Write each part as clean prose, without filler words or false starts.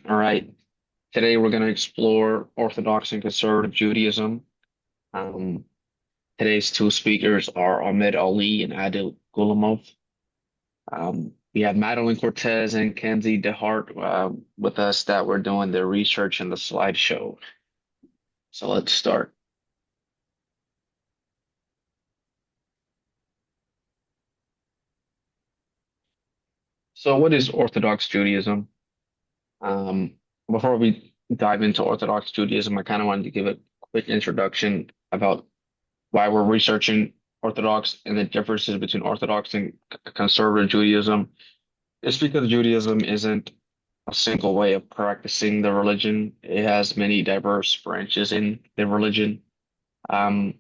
All right. Today we're going to explore Orthodox and Conservative Judaism. Um, Today's two speakers are Ahmed Ali and Adil Gulamov. We have Madeline Cortez and Kenzie DeHart with us that we're doing the research and the slideshow. So let's start. So what is Orthodox Judaism? Um, Before we dive into Orthodox Judaism, I kind of wanted to give a quick introduction about why we're researching Orthodox and the differences between Orthodox and conservative Judaism. It's because Judaism isn't a single way of practicing the religion. It has many diverse branches in the religion. Um,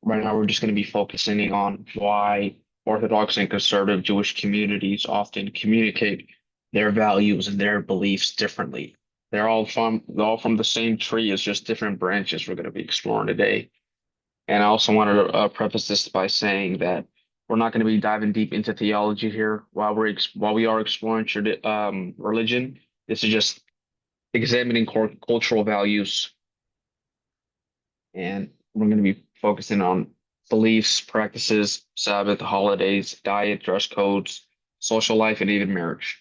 right now, we're just going to be focusing on why Orthodox and conservative Jewish communities often communicate their values and their beliefs differently. They're all from the same tree. It's just different branches we're going to be exploring today. And I also wanted to preface this by saying that we're not going to be diving deep into theology here while we are exploring religion. This is just examining cultural values, and we're going to be focusing on beliefs, practices, Sabbath, holidays, diet, dress codes, social life, and even marriage.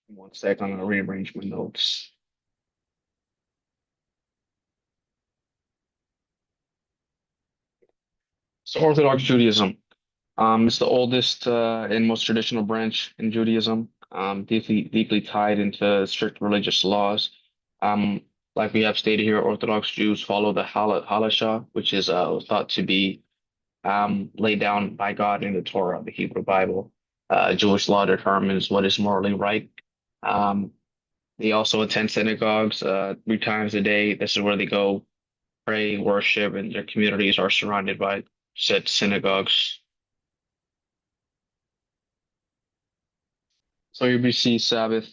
One sec, I'm going to rearrange my notes. So Orthodox Judaism. It's the oldest and most traditional branch in Judaism, deeply tied into strict religious laws. Um, like we have stated here, Orthodox Jews follow the Halakha, which is thought to be laid down by God in the Torah, the Hebrew Bible. Jewish law determines what is morally right. Um, they also attend synagogues 3 times a day. This is where they go pray, worship, and their communities are surrounded by said synagogues. So you see Sabbath.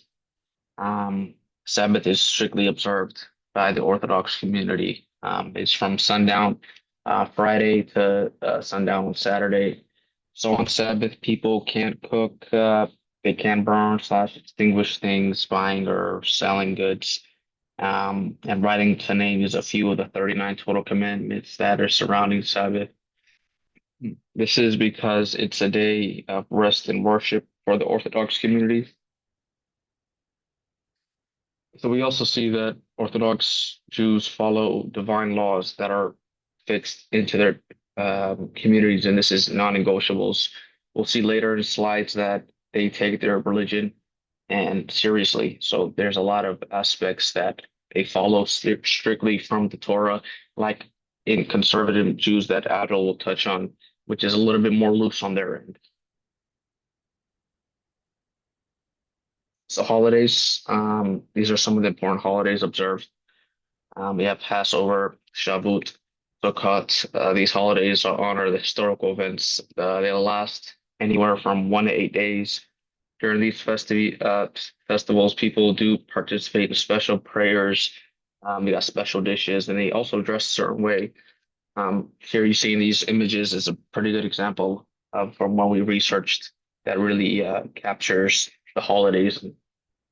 Um, Sabbath is strictly observed by the Orthodox community. It's from sundown Friday to sundown on Saturday. So on Sabbath, people can't cook, they can burn slash extinguish things, buying or selling goods, and writing to names a few of the 39 total commandments that are surrounding Sabbath. This is because it's a day of rest and worship for the Orthodox community. So we also see that Orthodox Jews follow divine laws that are fixed into their communities, and this is non-negotiables. We'll see later in slides that they take their religion and seriously. So there's a lot of aspects that they follow strictly from the Torah, like in conservative Jews that Adil will touch on, which is a little bit more loose on their end. So holidays, these are some of the important holidays observed. We have Passover, Shavuot, Sukkot. These holidays honor the historical events. They'll last anywhere from 1 to 8 days. During these festivals, people do participate in special prayers. We got special dishes, and they also dress a certain way. Here you see in these images is a pretty good example of from what we researched that really captures the holidays and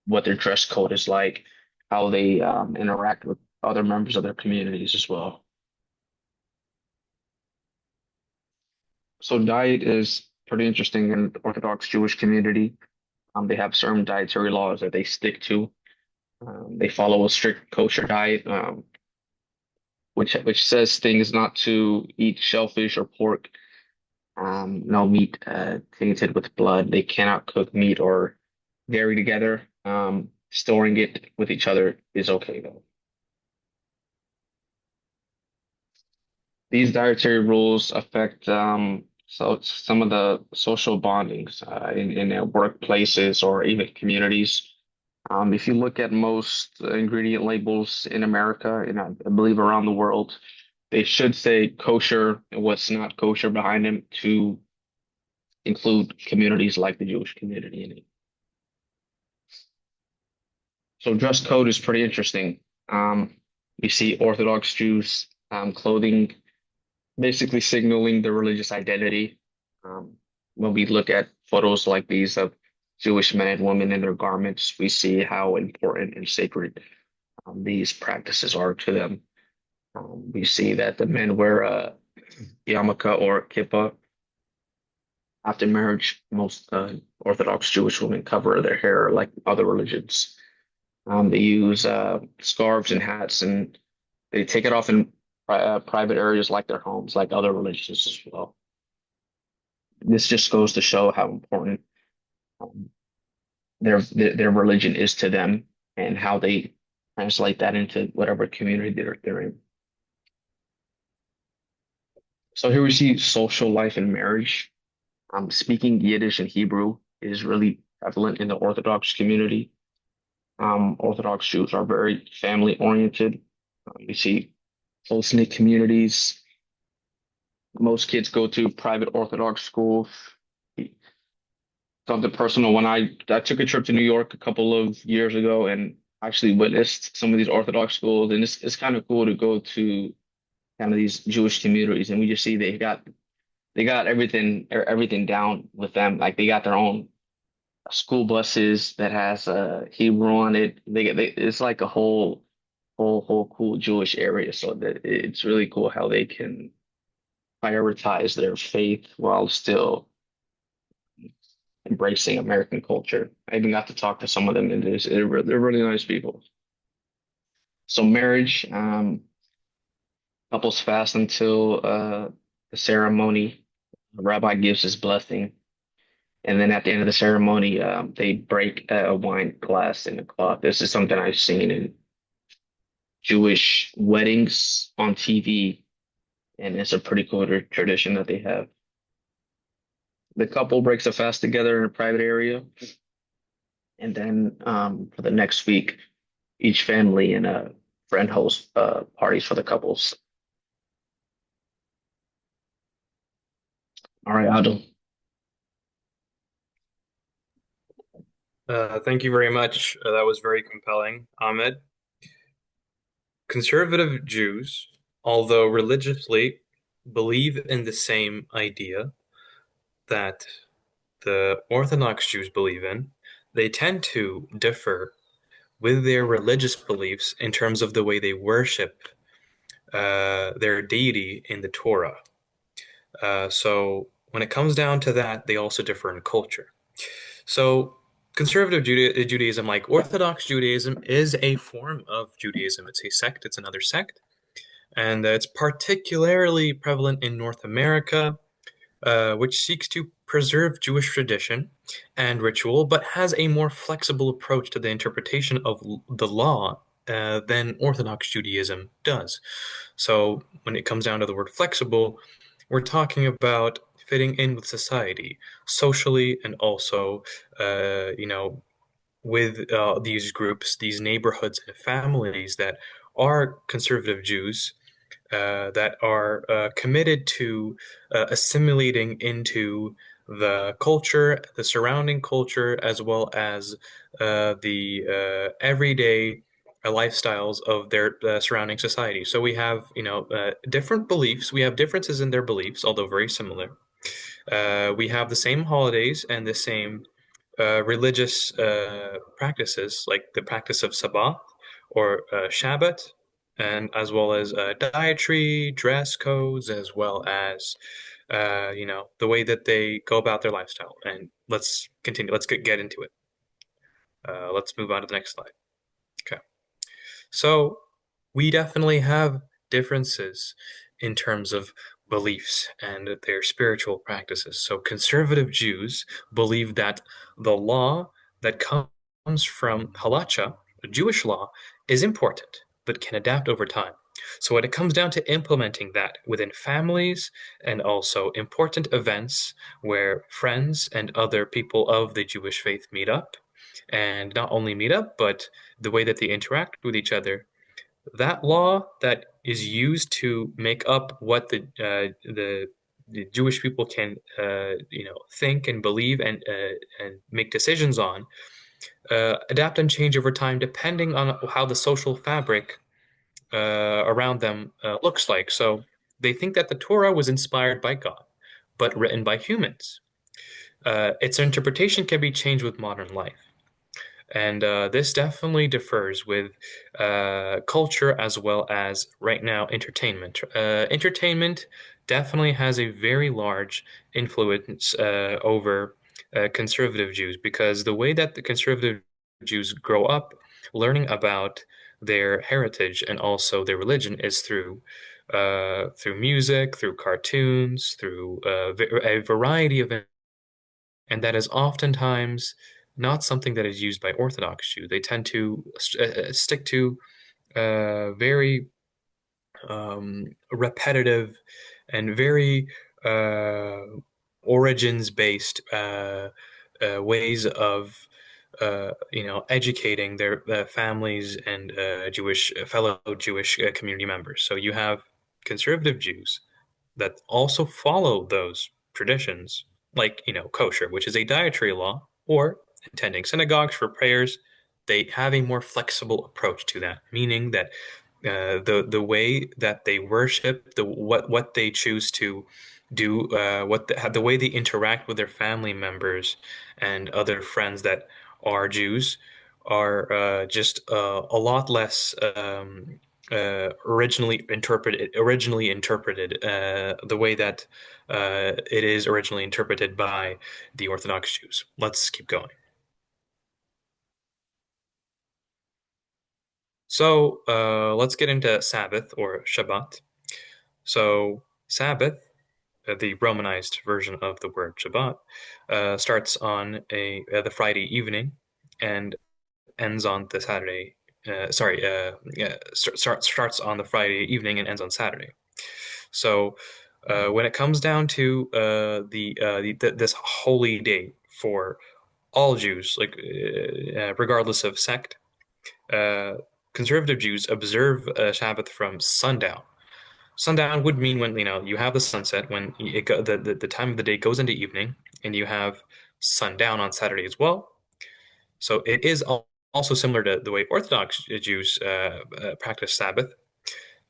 what their dress code is like, how they interact with other members of their communities as well. So diet is pretty interesting in the Orthodox Jewish community. They have certain dietary laws that they stick to. They follow a strict kosher diet, which says things not to eat shellfish or pork, no meat tainted with blood. They cannot cook meat or dairy together. Storing it with each other is okay though. These dietary rules affect some of the social bondings in workplaces or even communities. If you look at most ingredient labels in America and I believe around the world, they should say kosher and what's not kosher behind them to include communities like the Jewish community in it. So dress code is pretty interesting. You see Orthodox Jews clothing. basically signaling the religious identity. Um, when we look at photos like these of Jewish men and women in their garments, we see how important and sacred these practices are to them. We see that the men wear a yarmulke or kippah after marriage. Most Orthodox Jewish women cover their hair like other religions. They use scarves and hats, and they take it off in private areas like their homes, like other religions as well. This just goes to show how important um, their religion is to them and how they translate that into whatever community they're in. So here we see social life and marriage. Speaking Yiddish and Hebrew is really prevalent in the Orthodox community. Orthodox Jews are very family oriented. We see close-knit communities. Most kids go to private Orthodox schools. Something personal. When I took a trip to New York a couple of years ago and actually witnessed some of these Orthodox schools, and it's kind of cool to go to kind of these Jewish communities, and we just see they got everything down with them. Like they got their own school buses that has Hebrew on it. It's like a whole cool Jewish area. So that it's really cool how they can prioritize their faith while still embracing American culture. I even got to talk to some of them, and they're really nice people. So marriage, couples fast until the ceremony. The rabbi gives his blessing, and then at the end of the ceremony, they break a wine glass in a cloth. This is something I've seen in Jewish weddings on TV, and it's a pretty cool tradition that they have. The couple breaks a fast together in a private area, and then for the next week, each family and a friend hosts parties for the couples. All right, Aldo. Thank you very much. That was very compelling, Ahmed. Conservative Jews, although religiously believe in the same idea that the Orthodox Jews believe in, they tend to differ with their religious beliefs in terms of the way they worship their deity in the Torah. So when it comes down to that, they also differ in culture. So conservative Judaism, like Orthodox Judaism, is a form of Judaism. It's a sect, it's another sect. And it's particularly prevalent in North America, which seeks to preserve Jewish tradition and ritual, but has a more flexible approach to the interpretation of the law than Orthodox Judaism does. So when it comes down to the word flexible, we're talking about fitting in with society, socially, and also, with these groups, these neighborhoods and families that are conservative Jews that are committed to assimilating into the culture, the surrounding culture, as well as the everyday lifestyles of their surrounding society. So we have, different beliefs. We have differences in their beliefs, although very similar. We have the same holidays and the same religious practices, like the practice of Sabbath or Shabbat, and as well as dietary, dress codes, as well as the way that they go about their lifestyle. And let's continue. Let's get into it. Let's move on to the next slide. Okay. So we definitely have differences in terms of beliefs and their spiritual practices. So conservative Jews believe that the law that comes from halacha, the Jewish law, is important, but can adapt over time. So when it comes down to implementing that within families and also important events where friends and other people of the Jewish faith meet up, and not only meet up, but the way that they interact with each other, that law that is used to make up what the Jewish people can think and believe and make decisions on, adapt and change over time depending on how the social fabric around them looks like. So They think that the Torah was inspired by God, but written by humans. Its interpretation can be changed with modern life. And this definitely differs with culture as well as right now entertainment. Entertainment definitely has a very large influence over conservative Jews because the way that the conservative Jews grow up learning about their heritage and also their religion is through music, through cartoons, through a variety of, and that is oftentimes not something that is used by Orthodox Jews. They tend to stick to very repetitive and very uh, origins-based ways of educating their families and Jewish fellow Jewish community members. So you have conservative Jews that also follow those traditions, like, kosher, which is a dietary law, or attending synagogues for prayers. They have a more flexible approach to that, meaning that the way that they worship, what they choose to do, the way they interact with their family members and other friends that are Jews are just a lot less originally interpreted the way that it is originally interpreted by the Orthodox Jews. Let's keep going. So let's get into Sabbath or Shabbat. So Sabbath, the Romanized version of the word Shabbat, starts on the Friday evening and ends on the Saturday. Yeah, starts on the Friday evening and ends on Saturday. So when it comes down to this holy day for all Jews, like regardless of sect, uh, conservative Jews observe Sabbath from sundown. Sundown would mean when you have the sunset, when the time of the day goes into evening, and you have sundown on Saturday as well. So it is also similar to the way Orthodox Jews practice Sabbath.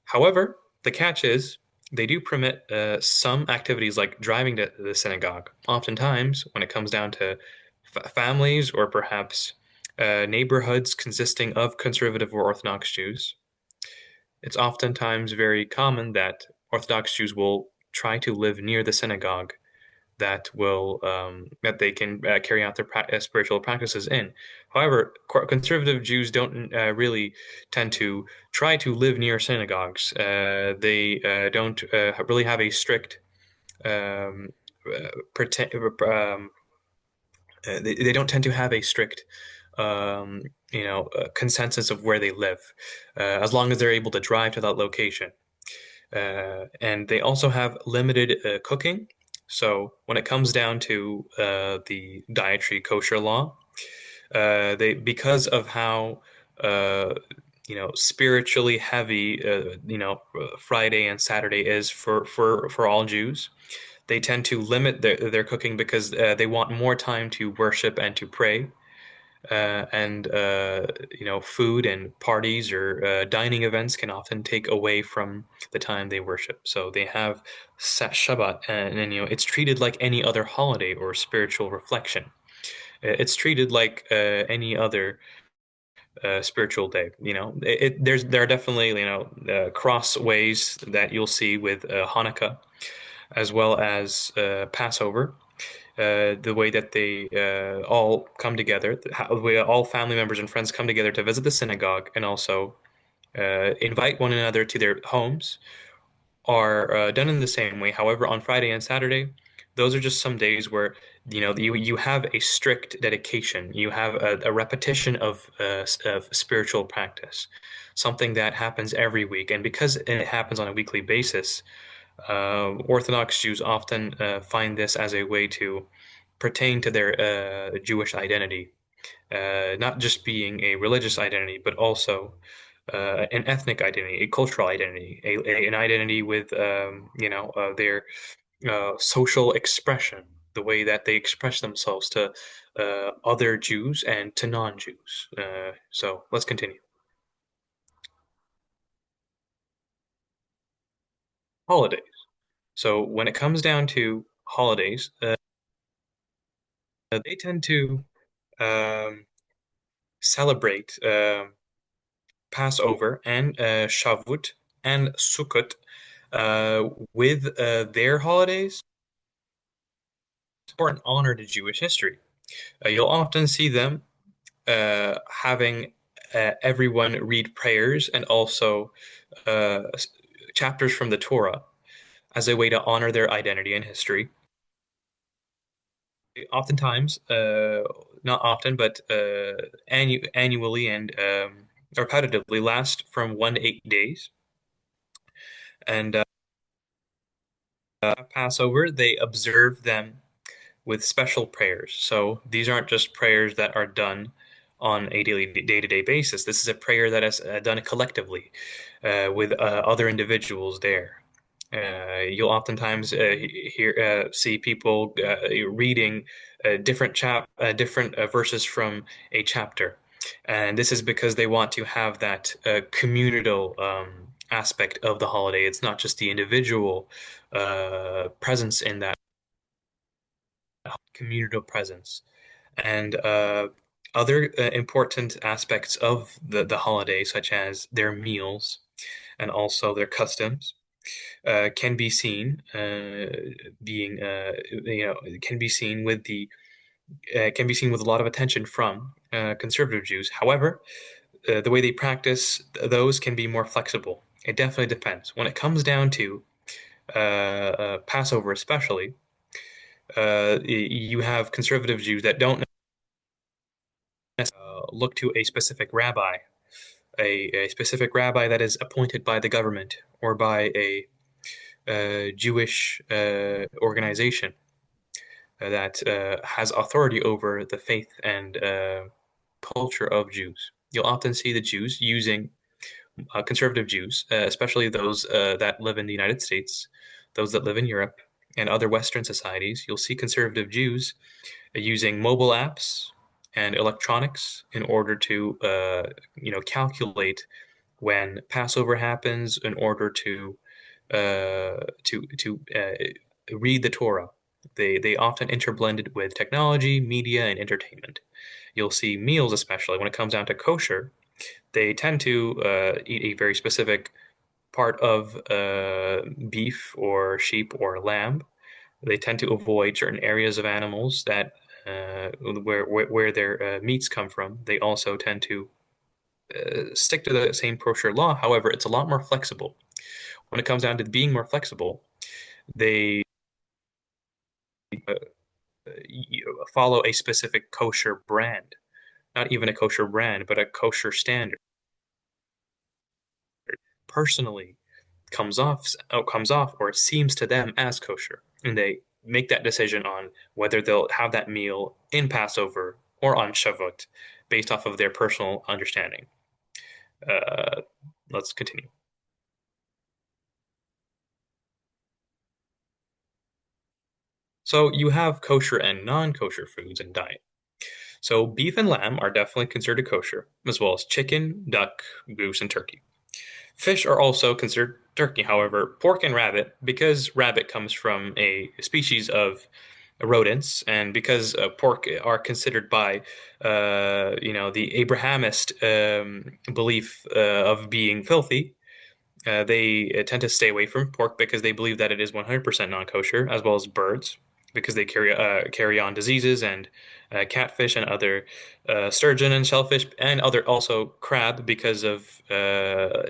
However, the catch is they do permit some activities like driving to the synagogue. Oftentimes, when it comes down to families or perhaps neighborhoods consisting of conservative or Orthodox Jews, it's oftentimes very common that Orthodox Jews will try to live near the synagogue that they can carry out their spiritual practices in. However, conservative Jews don't really tend to try to live near synagogues. They don't really have a strict um, pretend, they don't tend to have a strict consensus of where they live, as long as they're able to drive to that location. And they also have limited cooking. So when it comes down to the dietary kosher law, they because of how spiritually heavy Friday and Saturday is for all Jews, they tend to limit their cooking because they want more time to worship and to pray and food and parties or dining events can often take away from the time they worship. So they have Shabbat, and it's treated like any other holiday or spiritual reflection. It's treated like any other spiritual day. There are definitely cross ways that you'll see with Hanukkah as well as Passover, the way that they all come together, the way all family members and friends come together to visit the synagogue and also invite one another to their homes are done in the same way. However, on Friday and Saturday, those are just some days where you have a strict dedication. You have a repetition of spiritual practice, something that happens every week. And because it happens on a weekly basis, Orthodox Jews often find this as a way to pertain to their Jewish identity, not just being a religious identity, but also an ethnic identity, a cultural identity, an identity with their social expression, the way that they express themselves to other Jews and to non-Jews. So let's continue. holidays. So when it comes down to holidays, they tend to um, celebrate Passover and Shavuot and Sukkot with their holidays support and honor to Jewish history. You'll often see them having everyone read prayers and also chapters from the Torah as a way to honor their identity and history. Oftentimes, not often, but annually and repetitively last from 1 to 8 days. And Passover, they observe them with special prayers. So these aren't just prayers that are done on a daily day-to-day basis. This is a prayer that is done collectively with other individuals there. You'll oftentimes see people reading different verses from a chapter, and this is because they want to have that communal aspect of the holiday. It's not just the individual presence in that communal presence. And other important aspects of the holiday, such as their meals and also their customs, can be seen being can be seen with the can be seen with a lot of attention from conservative Jews. However, the way they practice those can be more flexible. It definitely depends. When it comes down to Passover, especially, you have conservative Jews that don't look to a specific rabbi, a specific rabbi that is appointed by the government or by a Jewish organization that has authority over the faith and culture of Jews. You'll often see the Jews using conservative Jews, especially those that live in the United States, those that live in Europe, and other Western societies. You'll see conservative Jews using mobile apps and electronics in order to calculate when Passover happens in order to read the Torah. They often interblended with technology, media, and entertainment. You'll see meals, especially when it comes down to kosher, they tend to eat a very specific part of beef or sheep or lamb. They tend to avoid certain areas of animals that where their meats come from. They also tend to stick to the same kosher law. However, it's a lot more flexible. When it comes down to being more flexible, they follow a specific kosher brand, not even a kosher brand, but a kosher standard. Personally, comes off or seems to them as kosher, and they make that decision on whether they'll have that meal in Passover or on Shavuot based off of their personal understanding. Uh, let's continue. So you have kosher and non-kosher foods in diet. So beef and lamb are definitely considered kosher, as well as chicken, duck, goose, and turkey. Fish are also considered turkey. However, pork and rabbit, because rabbit comes from a species of rodents, and because pork are considered by, the Abrahamist belief of being filthy, they tend to stay away from pork because they believe that it is 100% non-kosher, as well as birds, because they carry on diseases, and catfish and other sturgeon and shellfish, and other also crab because of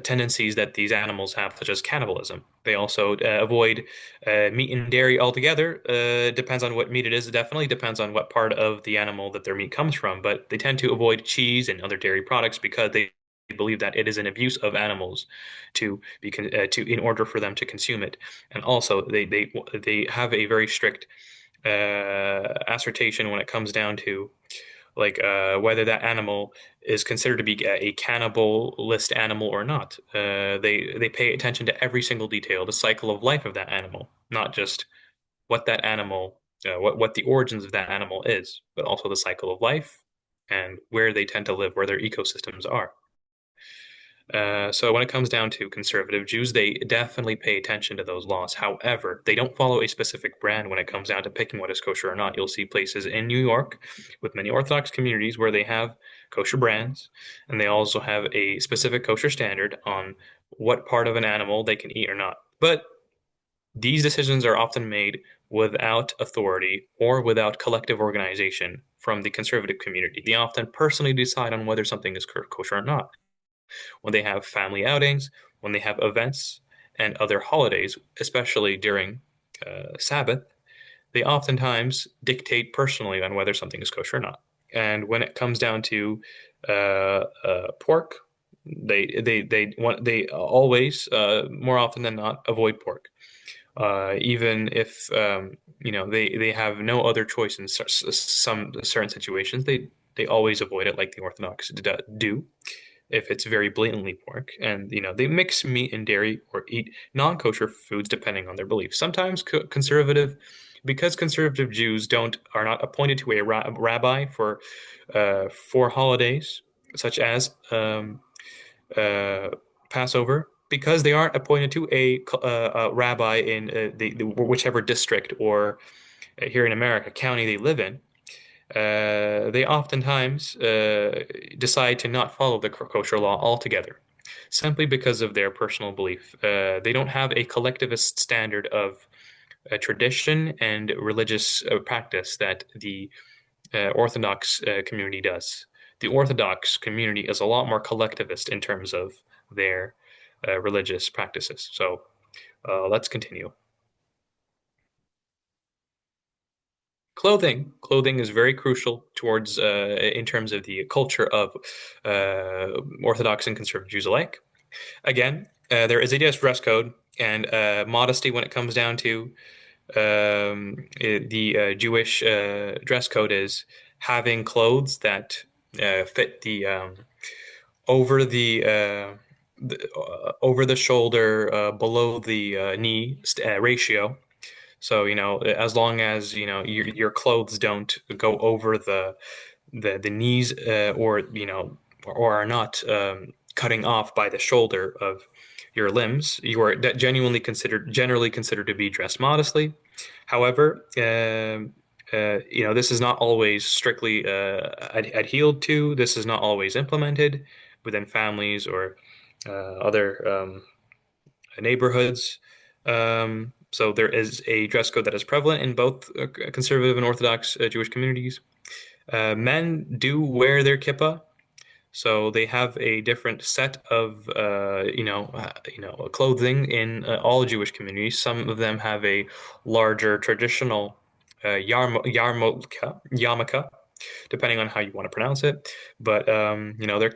tendencies that these animals have, such as cannibalism. They also avoid meat and dairy altogether. Depends on what meat it is. It definitely depends on what part of the animal that their meat comes from, but they tend to avoid cheese and other dairy products because they believe that it is an abuse of animals to in order for them to consume it. And also they have a very strict assertion when it comes down to like whether that animal is considered to be a cannibalist animal or not. They pay attention to every single detail, the cycle of life of that animal, not just what that animal, what the origins of that animal is, but also the cycle of life and where they tend to live, where their ecosystems are. So when it comes down to conservative Jews, they definitely pay attention to those laws. However, they don't follow a specific brand when it comes down to picking what is kosher or not. You'll see places in New York with many Orthodox communities where they have kosher brands, and they also have a specific kosher standard on what part of an animal they can eat or not. But these decisions are often made without authority or without collective organization from the conservative community. They often personally decide on whether something is kosher or not when they have family outings, when they have events and other holidays, especially during Sabbath, they oftentimes dictate personally on whether something is kosher or not. And when it comes down to pork, they always more often than not avoid pork, even if they have no other choice in some certain situations. They always avoid it, like the Orthodox do if it's very blatantly pork. And, they mix meat and dairy or eat non-kosher foods depending on their beliefs. Sometimes because conservative Jews don't are not appointed to a rabbi for holidays such as uh, Passover. Because they aren't appointed to a rabbi in whichever district or here in America county they live in, they oftentimes decide to not follow the kosher law altogether, simply because of their personal belief. They don't have a collectivist standard of tradition and religious practice that the Orthodox community does. The Orthodox community is a lot more collectivist in terms of their religious practices. So let's continue. Clothing is very crucial towards in terms of the culture of Orthodox and conservative Jews alike. Again, there is a dress code and modesty when it comes down to the Jewish dress code is having clothes that fit the over the shoulder, below the knee ratio. So, as long as, your clothes don't go over the knees, or are not cutting off by the shoulder of your limbs, you are generally considered to be dressed modestly. However, this is not always strictly adhered to. This is not always implemented within families or other neighborhoods. So there is a dress code that is prevalent in both conservative and Orthodox Jewish communities. Men do wear their kippah, so they have a different set of clothing in all Jewish communities. Some of them have a larger traditional yarmulke, depending on how you want to pronounce it. But the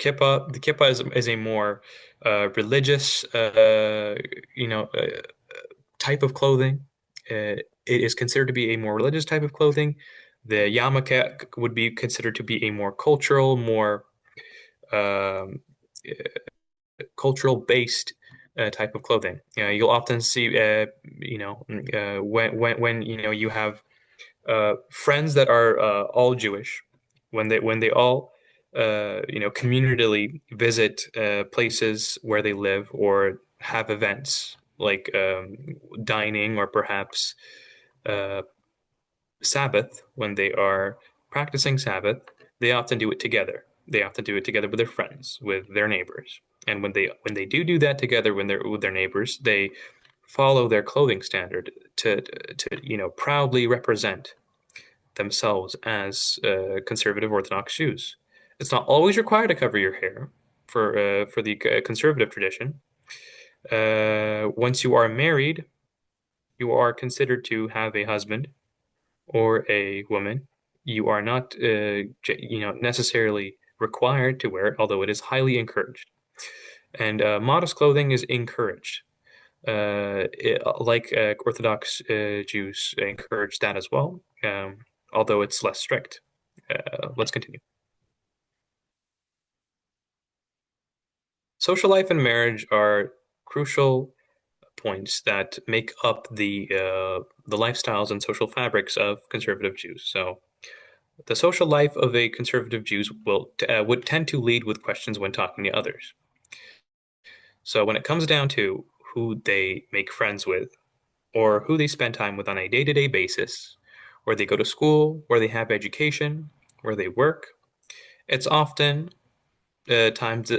kippah is a more religious, type of clothing. It is considered to be a more religious type of clothing. The yarmulke would be considered to be a more cultural, more um, cultural based type of clothing. You'll often see, when you have friends that are all Jewish, when they all communally visit places where they live or have events like dining or perhaps uh, Sabbath, when they are practicing Sabbath, they often do it together. They often do it together with their friends, with their neighbors. And when they do that together when they're with their neighbors, they follow their clothing standard to proudly represent themselves as conservative Orthodox Jews. It's not always required to cover your hair for the conservative tradition. Once you are married, you are considered to have a husband or a woman. You are not, necessarily required to wear it, although it is highly encouraged. And modest clothing is encouraged. Like Orthodox Jews encourage that as well, although it's less strict. Let's continue. Social life and marriage are crucial points that make up the lifestyles and social fabrics of conservative Jews. So, the social life of a conservative Jews would tend to lead with questions when talking to others. So when it comes down to who they make friends with or who they spend time with on a day-to-day basis, where they go to school, where they have education, where they work, it's often times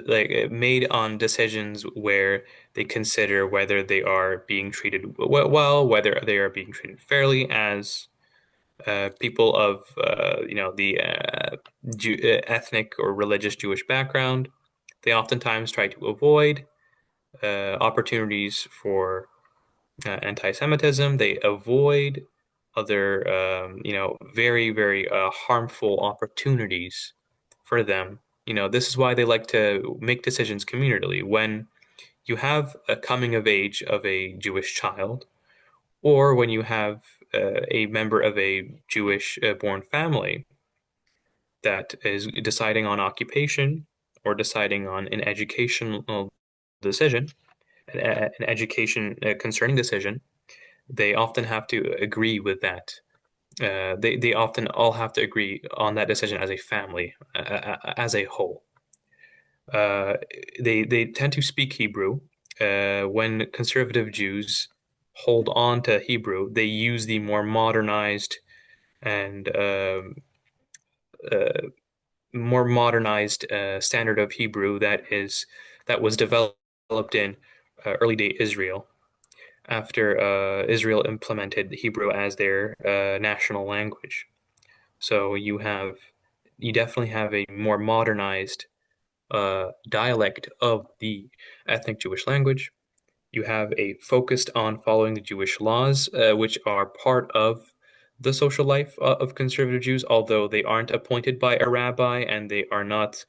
made on decisions where they consider whether they are being treated well, whether they are being treated fairly as people of the ethnic or religious Jewish background. They oftentimes try to avoid opportunities for anti-Semitism. They avoid other very very harmful opportunities for them. This is why they like to make decisions communally. When you have a coming of age of a Jewish child, or when you have a member of a Jewish born family that is deciding on occupation or deciding on an educational decision, an education concerning decision, they often have to agree with that. They often all have to agree on that decision as a family, as a whole. Uh, they tend to speak Hebrew. When conservative Jews hold on to Hebrew, they use the more modernized and uh, standard of Hebrew that was developed in early day Israel after Israel implemented Hebrew as their national language. So you definitely have a more modernized dialect of the ethnic Jewish language. You have a focused on following the Jewish laws, which are part of the social life of conservative Jews, although they aren't appointed by a rabbi and they are not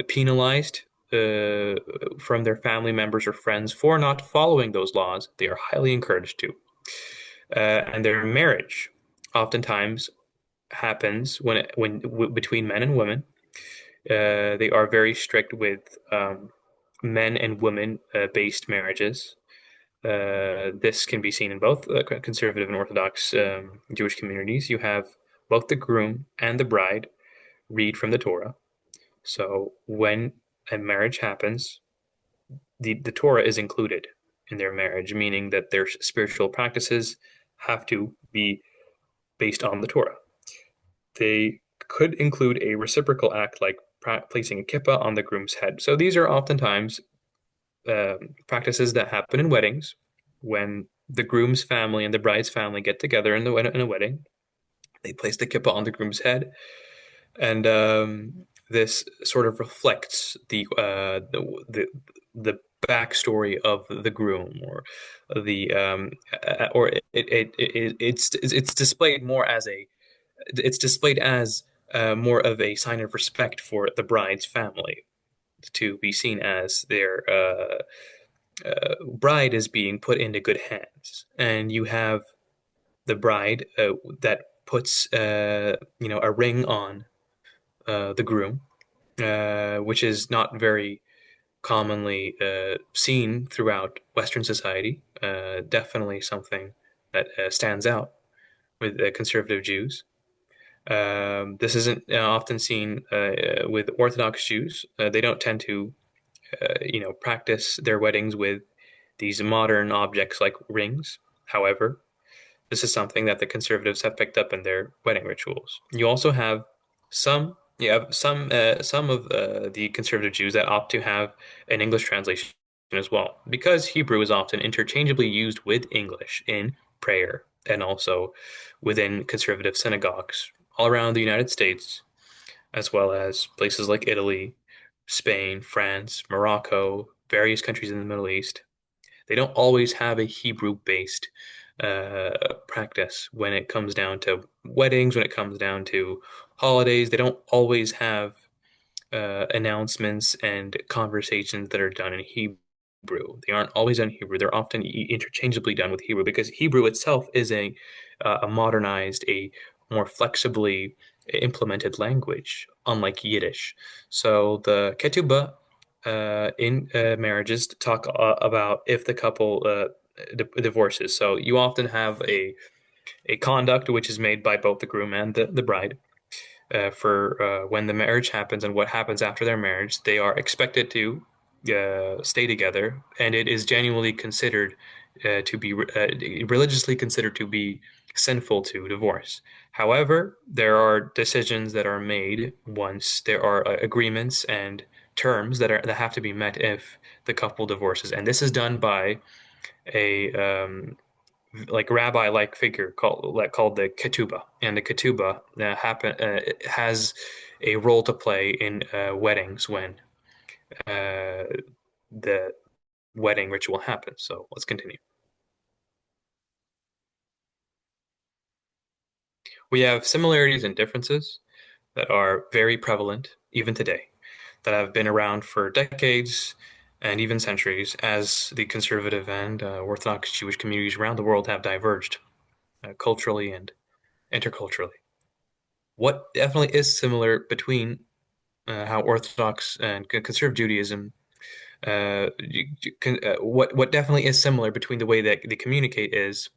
penalized uh, from their family members or friends for not following those laws. They are highly encouraged to. And their marriage oftentimes happens between men and women. They are very strict with men and women based marriages. This can be seen in both conservative and Orthodox Jewish communities. You have both the groom and the bride read from the Torah. So when a marriage happens, the Torah is included in their marriage, meaning that their spiritual practices have to be based on the Torah. They could include a reciprocal act like placing a kippah on the groom's head. So these are oftentimes practices that happen in weddings when the groom's family and the bride's family get together in a wedding. They place the kippah on the groom's head, and this sort of reflects the backstory of the groom, it's displayed more as a it's displayed as more of a sign of respect for the bride's family to be seen as their bride is being put into good hands, and you have the bride that puts a ring on the groom, which is not very commonly seen throughout Western society. Definitely something that stands out with conservative Jews. This isn't often seen with Orthodox Jews. They don't tend to, practice their weddings with these modern objects like rings. However, this is something that the conservatives have picked up in their wedding rituals. You have some of the conservative Jews that opt to have an English translation as well, because Hebrew is often interchangeably used with English in prayer and also within conservative synagogues all around the United States, as well as places like Italy, Spain, France, Morocco, various countries in the Middle East. They don't always have a Hebrew-based practice when it comes down to weddings, when it comes down to holidays. They don't always have announcements and conversations that are done in Hebrew. They aren't always done in Hebrew. They're often interchangeably done with Hebrew because Hebrew itself is a modernized, a more flexibly implemented language, unlike Yiddish. So the ketubah in marriages talk about if the couple divorces. So you often have a conduct which is made by both the groom and the bride for when the marriage happens and what happens after their marriage. They are expected to stay together, and it is genuinely considered to be religiously considered to be sinful to divorce. However, there are decisions that are made once there are agreements and terms that have to be met if the couple divorces, and this is done by a like rabbi-like figure called the ketubah, and the ketubah has a role to play in weddings when uh, the wedding ritual happens. So let's continue. We have similarities and differences that are very prevalent even today, that have been around for decades and even centuries as the conservative and Orthodox Jewish communities around the world have diverged culturally and interculturally. What definitely is similar between how Orthodox and conservative Judaism what definitely is similar between the way that they communicate is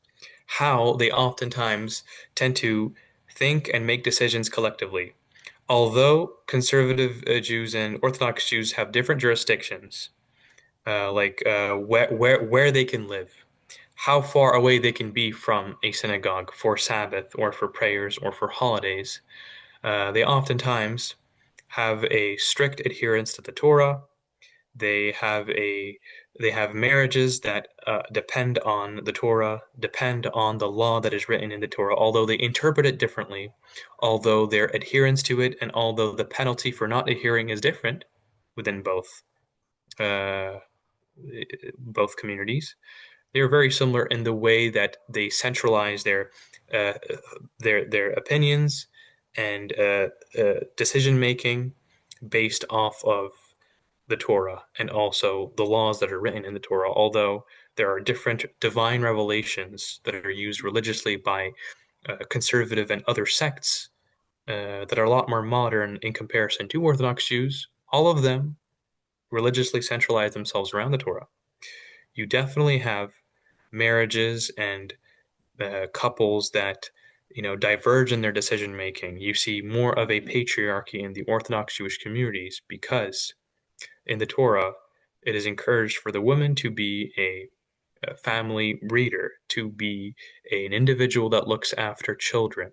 how they oftentimes tend to think and make decisions collectively. Although conservative Jews and Orthodox Jews have different jurisdictions, where they can live, how far away they can be from a synagogue for Sabbath or for prayers or for holidays, they oftentimes have a strict adherence to the Torah. They have a they have marriages that depend on the Torah, depend on the law that is written in the Torah, although they interpret it differently, although their adherence to it, and although the penalty for not adhering is different within uh, both communities. They are very similar in the way that they centralize uh, their opinions and decision making based off of the Torah and also the laws that are written in the Torah, although there are different divine revelations that are used religiously by conservative and other sects that are a lot more modern in comparison to Orthodox Jews. All of them religiously centralize themselves around the Torah. You definitely have marriages and couples that diverge in their decision making. You see more of a patriarchy in the Orthodox Jewish communities because in the Torah, it is encouraged for the woman to be a family reader, to be an individual that looks after children,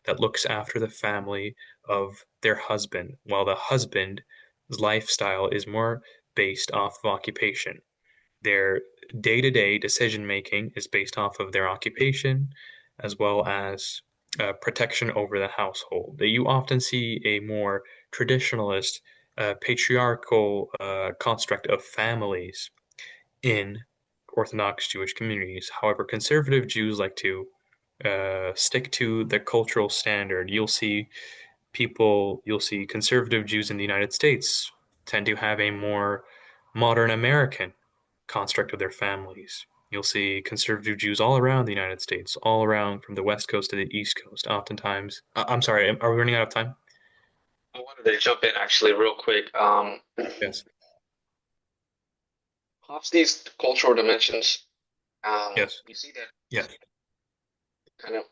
that looks after the family of their husband, while the husband's lifestyle is more based off of occupation. Their day-to-day decision making is based off of their occupation as well as protection over the household. That you often see a more traditionalist, patriarchal construct of families in Orthodox Jewish communities. However, conservative Jews like to stick to the cultural standard. You'll see conservative Jews in the United States tend to have a more modern American construct of their families. You'll see conservative Jews all around the United States, all around from the West Coast to the East Coast. Oftentimes, I'm sorry, are we running out of time? I wanted to jump in actually real quick. Yes, Off these cultural dimensions, yes, you see that yes. kind of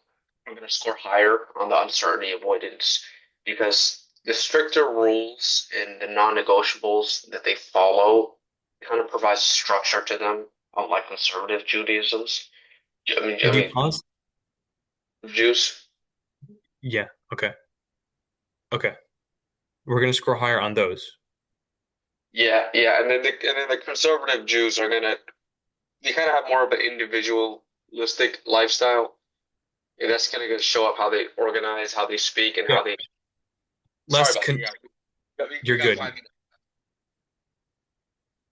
I'm going to score higher on the uncertainty avoidance because the stricter rules and the non-negotiables that they follow kind of provides structure to them, unlike conservative Judaism's. I Could you mean, pause? Jews. Yeah, okay, okay. We're gonna score higher on those. Yeah, yeah, and then the conservative Jews are gonna they kind of have more of an individualistic lifestyle. And that's gonna show up how they organize, how they speak, and Yeah, how they. Sorry less about that. con We you're got good. 5 minutes.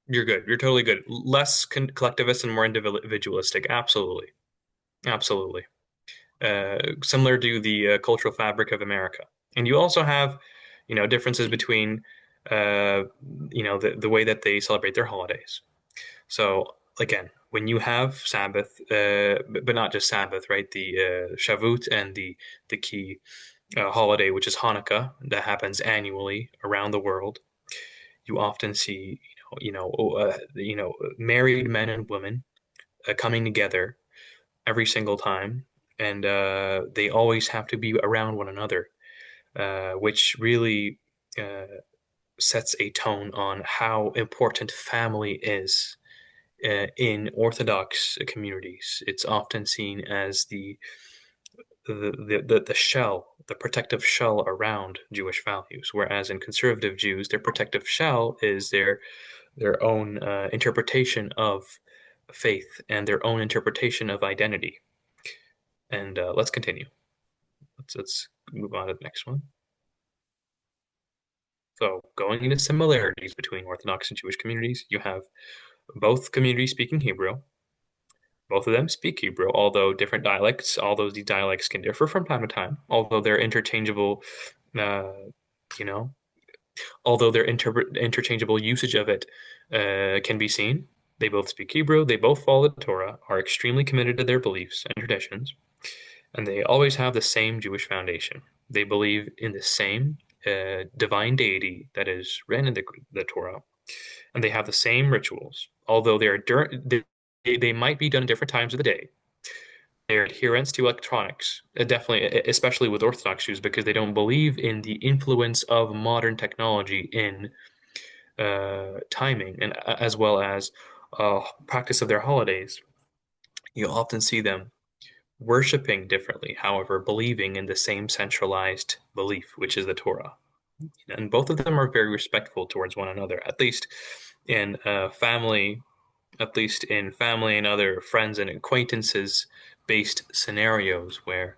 You're good. You're totally good. Less collectivist and more individualistic. Absolutely. Absolutely. Similar to the cultural fabric of America. And you also have, differences between, uh, the way that they celebrate their holidays. So again, when you have Sabbath, but not just Sabbath, right? The Shavuot and the key holiday, which is Hanukkah, that happens annually around the world. You often see, married men and women coming together every single time, and they always have to be around one another, which really sets a tone on how important family is in Orthodox communities. It's often seen as the shell, the protective shell around Jewish values, whereas in conservative Jews, their protective shell is their own interpretation of faith and their own interpretation of identity. And let's continue. Let's move on to the next one. So, going into similarities between Orthodox and Jewish communities, you have both communities speaking Hebrew. Both of them speak Hebrew, although different dialects, although these dialects can differ from time to time, although they're interchangeable, uh, you know, although their interchangeable usage of it can be seen. They both speak Hebrew, they both follow the Torah, are extremely committed to their beliefs and traditions, and they always have the same Jewish foundation. They believe in the same divine deity that is written in the Torah, and they have the same rituals, although they might be done at different times of the day. Their adherence to electronics, definitely, especially with Orthodox Jews, because they don't believe in the influence of modern technology in timing and as well as practice of their holidays. You'll often see them worshiping differently, however, believing in the same centralized belief, which is the Torah. And both of them are very respectful towards one another, in family, at least in family and other friends and acquaintances based scenarios where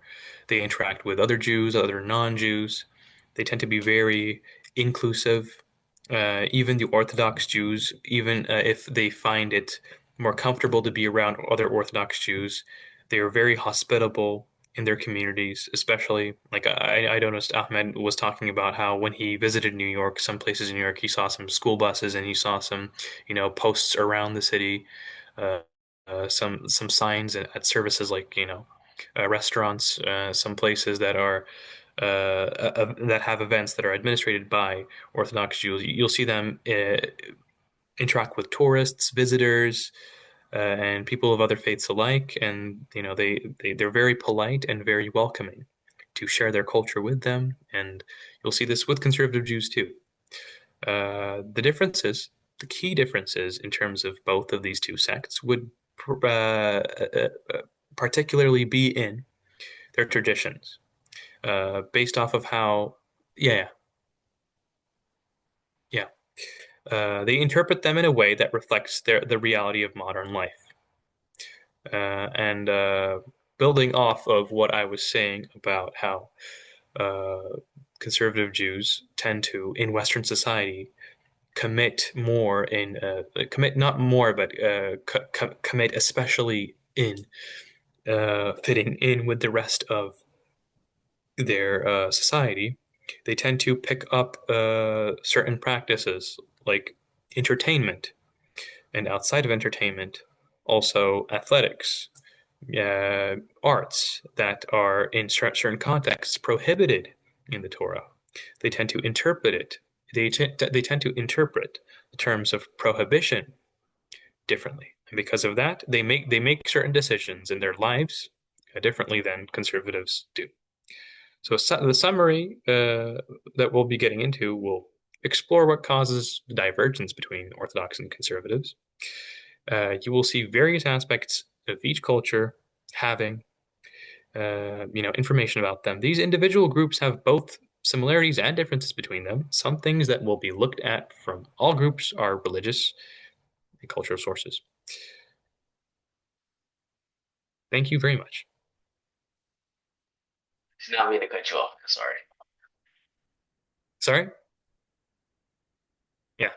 they interact with other Jews, other non-Jews. They tend to be very inclusive. Even the Orthodox Jews, even if they find it more comfortable to be around other Orthodox Jews, they are very hospitable in their communities, especially like I noticed Ahmed was talking about how when he visited New York, some places in New York, he saw some school buses and he saw some, posts around the city, uh, some signs at services like, restaurants, some places that have events that are administrated by Orthodox Jews. You'll see them interact with tourists, visitors, and people of other faiths alike, and they're very polite and very welcoming to share their culture with them. And you'll see this with conservative Jews too. The differences, the key differences in terms of both of these two sects would particularly be in their traditions, based off of how, yeah, yeah, they interpret them in a way that reflects the reality of modern life. And building off of what I was saying about how uh, conservative Jews tend to, in Western society, commit not more, but commit especially in fitting in with the rest of their society. They tend to pick up certain practices like entertainment, and outside of entertainment, also athletics, arts that are in certain contexts prohibited in the Torah. They tend to interpret it. They tend to interpret the terms of prohibition differently, and because of that, they make certain decisions in their lives differently than conservatives do. So the summary that we'll be getting into will explore what causes the divergence between Orthodox and conservatives. You will see various aspects of each culture having, information about them. These individual groups have both similarities and differences between them. Some things that will be looked at from all groups are religious and cultural sources. Thank you very much. Did not mean to cut you off. Sorry. Sorry? Yeah.